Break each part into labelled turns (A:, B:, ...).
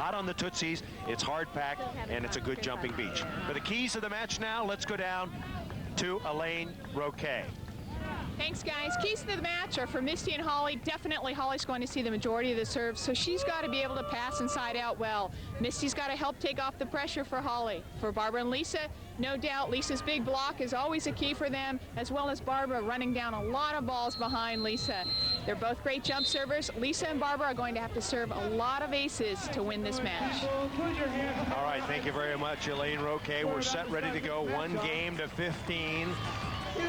A: Hot on the Tootsies, it's hard packed, and it's a good jumping beach. For the keys to the match now, let's go down to Elaine Roquet.
B: Thanks, guys. Keys to the match are for Misty and Holly. Definitely Holly's going to see the majority of the serves, so she's got to be able to pass inside out well. Misty's got to help take off the pressure for Holly. For Barbara and Lisa, no doubt Lisa's big block is always a key for them, as well as Barbara running down a lot of balls behind Lisa. They're both great jump servers. Lisa and Barbara are going to have to serve a lot of aces to win this match.
A: All right, thank you very much, Elaine Roquet. We're set, ready to go. 1-15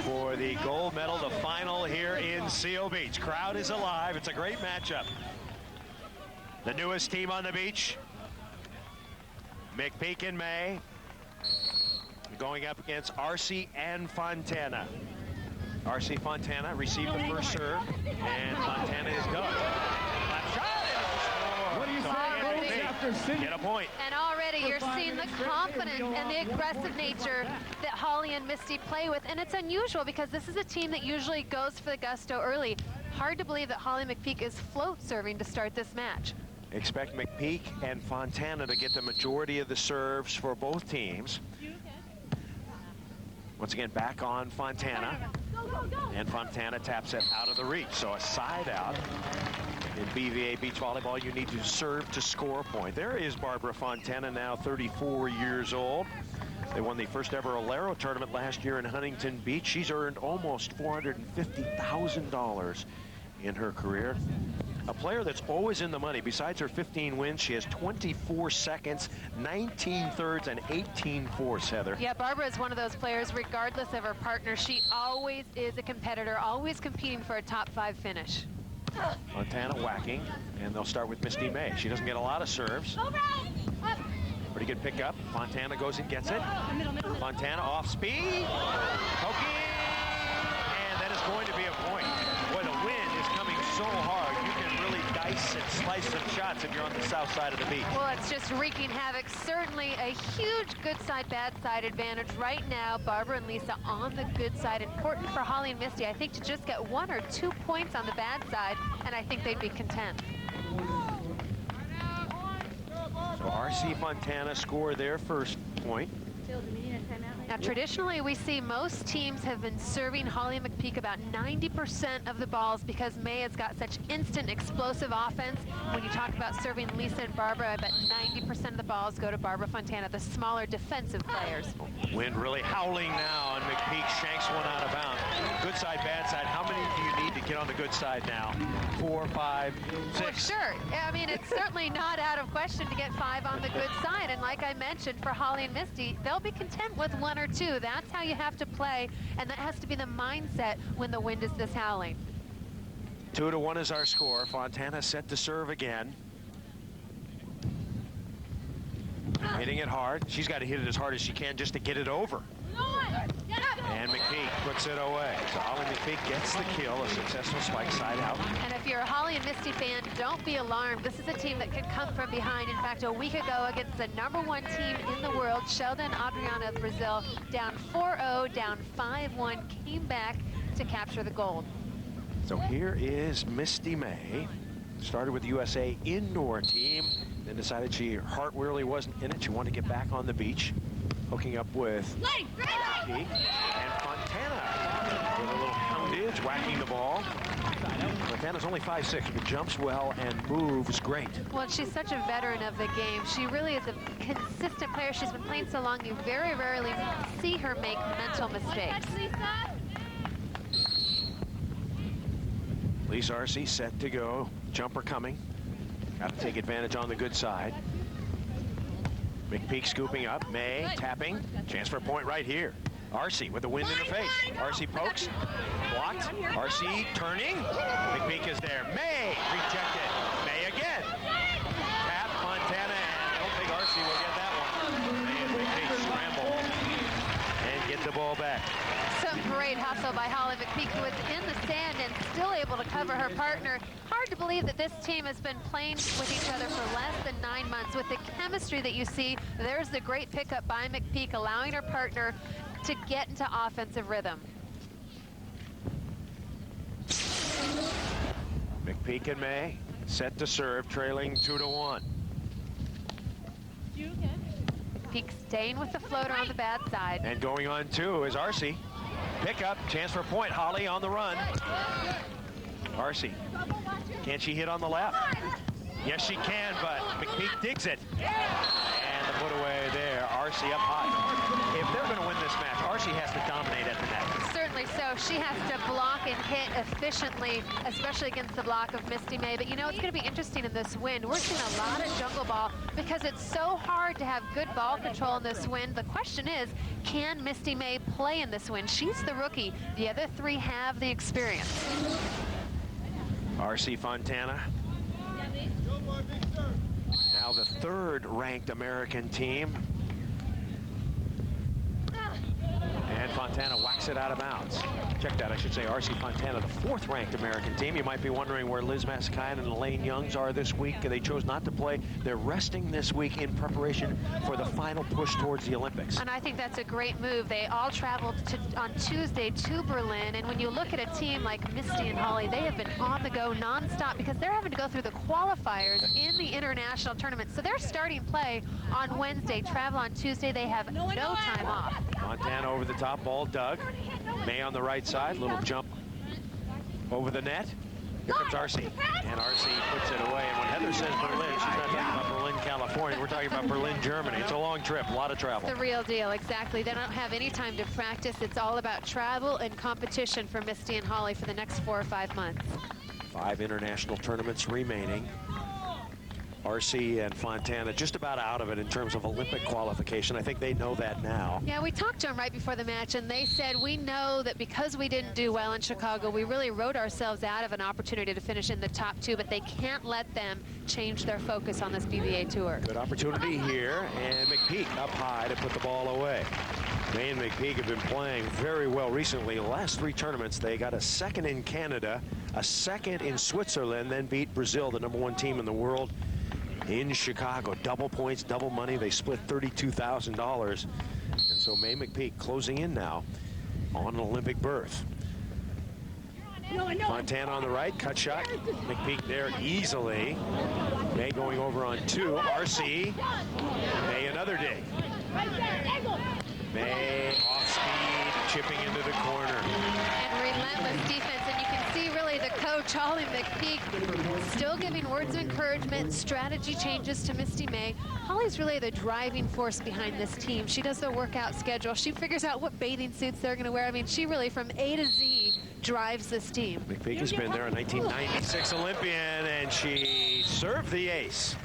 A: for the gold medal, the final here in Seal Beach. Crowd is alive. It's a great matchup. The newest team on the beach, McPeak and May, going up against Arce and Fontana. Arce Fontana received the first serve, and Fontana is done. Left shot, and what do you say? Get a point.
C: And already you're seeing the confidence and the aggressive nature that Holly and Misty play with, and it's unusual because this is a team that usually goes for the gusto early. Hard to believe that Holly McPeak is float serving to start this match.
A: Expect McPeak and Fontana to get the majority of the serves for both teams. Once again, back on Fontana. And Fontana taps it out of the reach. So a side out. In BVA beach volleyball, you need to serve to score a point. There is Barbara Fontana, now 34 years old. They won the first ever Alero tournament last year in Huntington Beach. She's earned almost $450,000 in her career. A player that's always in the money. Besides her 15 wins, she has 24 seconds, 19 thirds, and 18 fourths, Heather.
C: Yeah, Barbara is one of those players, regardless of her partner, she always is a competitor, always competing for a top 5 finish.
A: Fontana whacking, and they'll start with Misty May. She doesn't get a lot of serves. Pretty good pickup. Fontana goes and gets it. Fontana off speed. Poking. And that is going to be a point. Boy, the wind is coming so hard. You can really dice and slice some shots if you're on the south side of the beach.
C: Well, it's just wreaking havoc. Certainly a huge good side, bad side advantage right now. Barbara and Lisa on the good side. Important for Holly and Misty, I think, to just get 1 or 2 points on the bad side, and I think they'd be content.
A: So Arce Fontana score their first point.
C: Now, traditionally, we see most teams have been serving Holly McPeak about 90% of the balls because May has got such instant, explosive offense. When you talk about serving Lisa and Barbara, I bet 90% of the balls go to Barbara Fontana, the smaller defensive players.
A: Wind really howling now, and McPeak shanks one out of bounds. Good side, bad side. How many do you need to get on the good side now? 4, 5, 6?
C: Well, sure. I mean, it's certainly not out of question to get 5 on the good side. And like I mentioned, for Holly and Misty, they'll be content with 1 or 2. That's how you have to play, and that has to be the mindset when the wind is this howling.
A: 2-1 is our score. Fontana set to serve again. Hitting it hard. She's got to hit it as hard as she can just to get it over. And McPeak puts it away. So Holly McPeak gets the kill, a successful spike side out.
C: And if you're a Holly and Misty fan, don't be alarmed. This is a team that could come from behind. In fact, a week ago against the #1 team in the world, Sheldon Adriana of Brazil, down 4-0, down 5-1, came back to capture the gold.
A: So here is Misty May. Started with the USA indoor team, then decided her heart really wasn't in it. She wanted to get back on the beach. Hooking up with McPeak and Fontana with a little poundage, whacking the ball. Fontana's only 5'6", but jumps well and moves great.
C: Well, she's such a veteran of the game. She really is a consistent player. She's been playing so long, you very rarely see her make mental mistakes.
A: Lisa Arce set to go. Jumper coming. Got to take advantage on the good side. McPeak scooping up. May tapping. Chance for a point right here. Arce with the wind in her face. Arce pokes. Blocked. Arce turning. McPeak is there. May rejected. May again. Tap Fontana, and I don't think Arce will get that one. May and McPeak scramble and get the ball back.
C: Some great hustle by Holly McPeak, who was in the sand and still able to cover her partner. Hard to believe that this team has been playing with each other for less than 9 months. With the chemistry that you see, there's the great pickup by McPeak, allowing her partner to get into offensive rhythm.
A: McPeak and May set to serve, trailing 2-1.
C: McPeak staying with the floater on the bad side.
A: And going on two is Arce. Pick up, chance for point. Holly on the run. Arce, can she hit on the left? Yes, she can, but McPeak digs it. And the put away there. Arce up high. If they're going to win this match, Arce has to dominate at the net.
C: Certainly so. She has to block and hit efficiently, especially against the block of Misty May. But you know, it's going to be interesting in this wind. We're seeing a lot of jungle ball because it's so hard to have good ball control in this wind. The question is, can Misty May play in this wind? She's the rookie. The other three have the experience.
A: Arce Fontana. Now the third-ranked American team. And Fontana whacks it out of bounds. Check that, I should say, Arce Fontana, the fourth-ranked American team. You might be wondering where Liz Masakayan and Elaine Youngs are this week. They chose not to play. They're resting this week in preparation for the final push towards the Olympics.
C: And I think that's a great move. They all traveled on Tuesday to Berlin, and when you look at a team like Misty and Holly, they have been on the go nonstop because they're having to go through the qualifiers in the international tournament. So they're starting play on Wednesday, travel on Tuesday. They have no time off.
A: Fontana over the top, ball dug. May on the right side, little jump over the net. Here comes Arce, and Arce puts it away. And when Heather says Berlin, she's not talking about Berlin, California. We're talking about Berlin, Germany. It's a long trip, a lot of travel.
C: The real deal, exactly. They don't have any time to practice. It's all about travel and competition for Misty and Holly for the next 4 or 5 months.
A: 5 international tournaments remaining. Arce and Fontana just about out of it in terms of Olympic qualification. I think they know that now.
C: Yeah, we talked to them right before the match, and they said, we know that because we didn't do well in Chicago, we really wrote ourselves out of an opportunity to finish in the top 2, but they can't let them change their focus on this BVA tour.
A: Good opportunity here, and McPeak up high to put the ball away. May and McPeak have been playing very well recently. The last 3 tournaments, they got a second in Canada, a second in Switzerland, then beat Brazil, the #1 team in the world, in Chicago. Double points, double money. They split $32,000. And so May McPeak closing in now on an Olympic berth. Fontana on the right, cut shot. McPeak there easily. May going over on 2. Arce. May another dig. May off speed, chipping into the corner.
C: And relentless defense, and you can see really the coach, Holly McPeak, still giving words of encouragement, strategy changes to Misty May. Holly's really the driving force behind this team. She does the workout schedule. She figures out what bathing suits they're going to wear. I mean, she really, from A to Z, drives this team.
A: McPeak has been there, a 1996 Olympian, and she served the ace.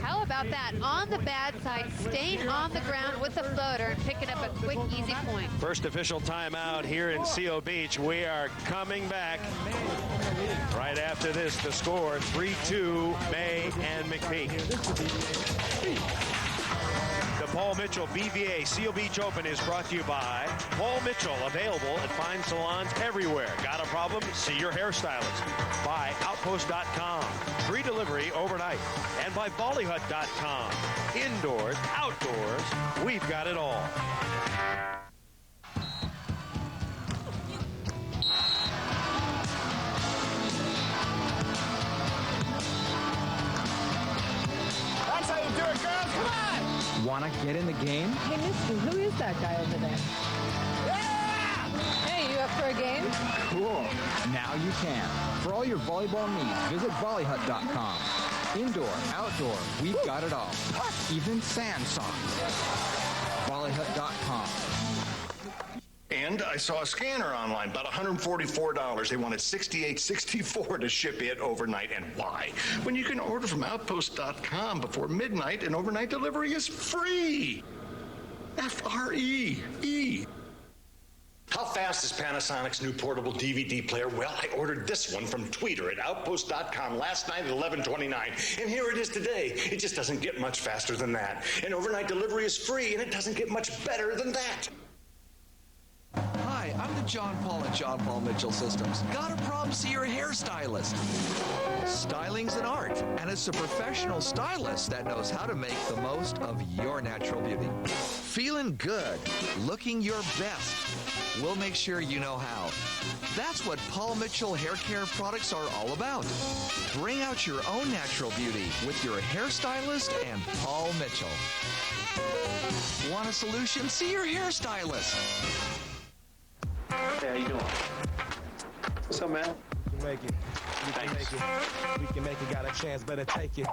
C: How about that? On the bad side, staying on the ground with the floater and picking up a quick, easy point.
A: First official timeout here in Seal Beach. We are coming back right after this. The score, 3-2, May and McPeak. The Paul Mitchell BVA Seal Beach Open is brought to you by Paul Mitchell, available at fine salons everywhere. Got a problem? See your hairstylist. By Outpost.com, free delivery overnight. And by Volleyhut.com, indoors, outdoors, we've got it all.
D: That's how you do it, girls. Come on!
E: Want to get in the game?
F: Hey, Misty, who is that guy over there?
D: Yeah!
F: Hey, you up for a game?
E: Cool. Now you can. For all your volleyball needs, visit Volleyhut.com. Indoor, outdoor, we've got it all. Even sand socks. Volleyhut.com.
G: And I saw a scanner online, about $144. They wanted $68.64 to ship it overnight. And why? When you can order from Outpost.com before midnight, and overnight delivery is free. F-R-E-E. How fast is Panasonic's new portable DVD player? Well, I ordered this one from Tweeter at Outpost.com last night at 11:29, and here it is today. It just doesn't get much faster than that. And overnight delivery is free, and it doesn't get much better than that.
H: Hi, I'm the John Paul at John Paul Mitchell Systems. Got a problem? See your hairstylist. Styling's an art, and it's a professional stylist that knows how to make the most of your natural beauty. Feeling good, looking your best. we'll make sure you know how. That's what Paul Mitchell hair care products are all about. Bring out your own natural beauty with your hairstylist and Paul Mitchell. Want a solution? See your hairstylist.
A: Hey, how you doing? What's up, man?
D: We can make it. We can make it. We can make it. Got a chance. Better take it.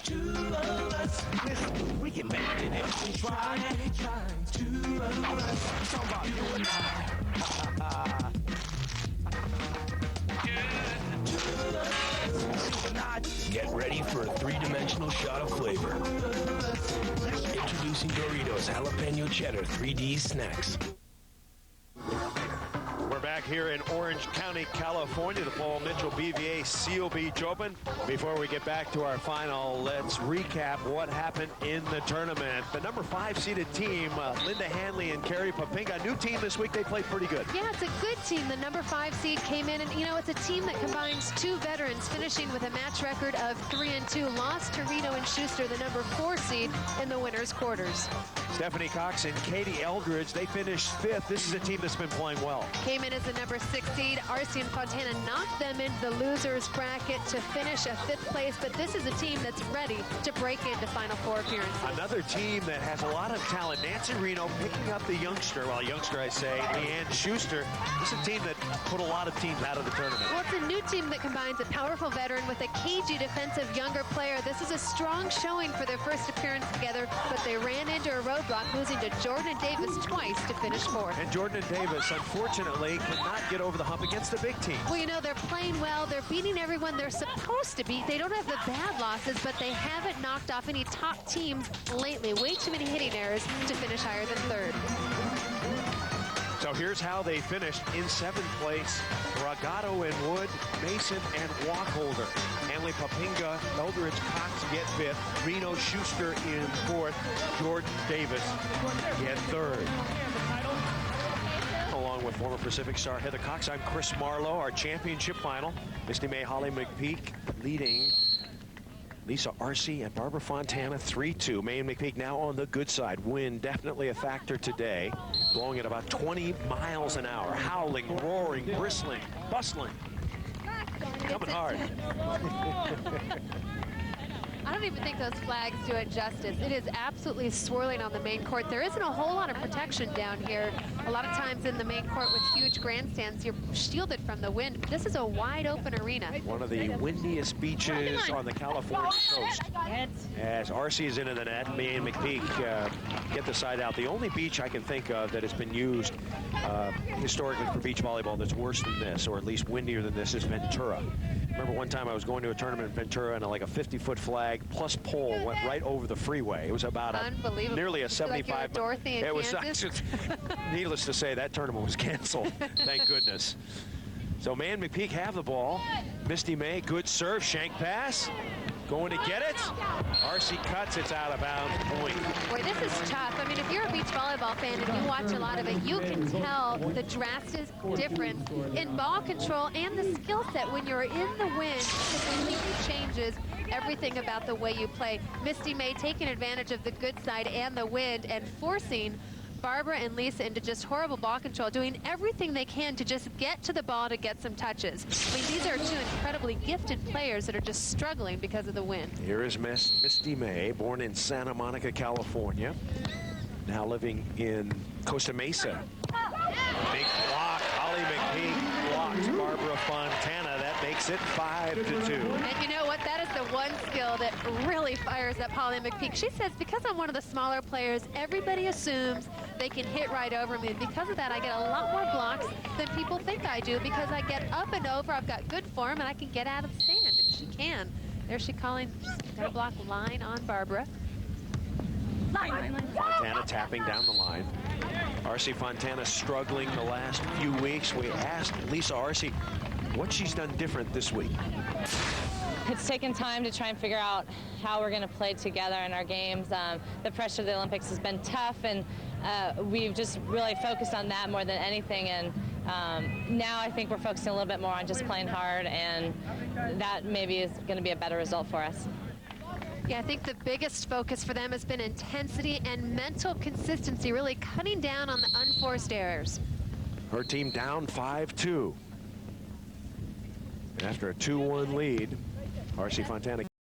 D: Two of us. Listen, we can make it if we try. Two of us. It's all about you and I. Get ready for a three-dimensional shot of flavor. Introducing Doritos Jalapeno Cheddar 3D Snacks.
A: We're back here in Orange County, California, the Paul Mitchell BVA Seal Beach Open. Before we get back to our final, let's recap what happened in the tournament. The number 5-seeded team, Linda Hanley and Carrie Papinga, new team this week. They played pretty good.
C: Yeah, it's a good team. The number 5 seed came in, and you know, it's a team that combines 2 veterans, finishing with a match record of 3-2. Lost to Reno and Schuster, the number 4 seed, in the winners' quarters.
A: Stephanie Cox and Katie Eldridge, they finished 5th. This is a team that's been playing well.
C: Came in as the number 6 seed. Arce and Fontana knocked them into the losers bracket to finish a 5th place, but this is a team that's ready to break into Final Four appearances.
A: Another team that has a lot of talent. Nancy Reno picking up the youngster, well, youngster I say, Leanne Schuster. This is a team that put a lot of teams out of the tournament.
C: Well, it's a new team that combines a powerful veteran with a cagey defensive younger player. This is a strong showing for their first appearance together, but they ran into a roadblock, losing to Jordan and Davis twice to finish 4th.
A: And Jordan and Davis, unfortunately, could not get over the hump against the big team.
C: Well, you know, they're playing well. They're beating everyone they're supposed to beat. They don't have the bad losses, but they haven't knocked off any top teams lately. Way too many hitting errors to finish higher than 3rd.
A: So here's how they finished. In 7th place, Bragato and Wood, Mason and Walkholder. Hanley, Papinga, Eldridge, Cox get 5th. Reno, Schuster in 4th. Jordan Davis get 3rd. Along with former Pacific star Heather Cox, I'm Chris Marlowe. Our championship final, Misty May, Holly McPeak leading Lisa Arce and Barbara Fontana 3-2. May and McPeak now on the good side. Wind definitely a factor today, blowing at about 20 miles an hour. Howling, roaring, bristling, bustling, coming hard.
C: I don't even think those flags do it justice. It is absolutely swirling on the main court. There isn't a whole lot of protection down here. A lot of times in the main court with huge grandstands, you're shielded from the wind. This is a wide open arena.
A: One of the windiest beaches on the California coast. As Arce is into the net, May and McPeak get the side out. The only beach I can think of that has been used historically for beach volleyball that's worse than this, or at least windier than this, is Ventura. Remember one time I was going to a tournament in Ventura, and like a 50-foot flag plus pole went right over the freeway. It was about nearly a 75.
C: Like Dorothy in
A: it was
C: Kansas.
A: Needless to say, that tournament was canceled. Thank goodness. So May and McPeak have the ball. Misty May, good serve, shank pass. Going to get it. Arce cuts, it's out of bounds, point.
C: Boy, this is tough. I mean, if you're a beach volleyball fan and you watch a lot of it, you can tell the drastic difference in ball control and the skill set when you're in the wind. It completely changes everything about the way you play. Misty May taking advantage of the good side and the wind and forcing Barbara and Lisa into just horrible ball control, doing everything they can to just get to the ball to get some touches. I mean, these are 2 incredibly gifted players that are just struggling because of the wind.
A: Here is Misty May, born in Santa Monica, California, now living in Costa Mesa. Big block, Holly McPeak blocks Barbara Fontana. That makes it 5-2.
C: And you know what? That is the one skill that really fires up Holly McPeak. She says, because I'm one of the smaller players, everybody assumes they can hit right over me. And because of that, I get a lot more blocks than people think I do, because I get up and over, I've got good form, and I can get out of the stand, and she can. There's she calling, she's got a block line on Barbara.
A: Fontana tapping down the line. Arce Fontana struggling the last few weeks. We asked Lisa Arce what she's done different this week.
I: It's taken time to try and figure out how we're going to play together in our games. The pressure of the Olympics has been tough, and we've just really focused on that more than anything. And now I think we're focusing a little bit more on just playing hard, and that maybe is going to be a better result for us.
C: Yeah, I think the biggest focus for them has been intensity and mental consistency, really cutting down on the unforced errors.
A: Her team down 5-2. After a 2-1 lead, Arce Fontana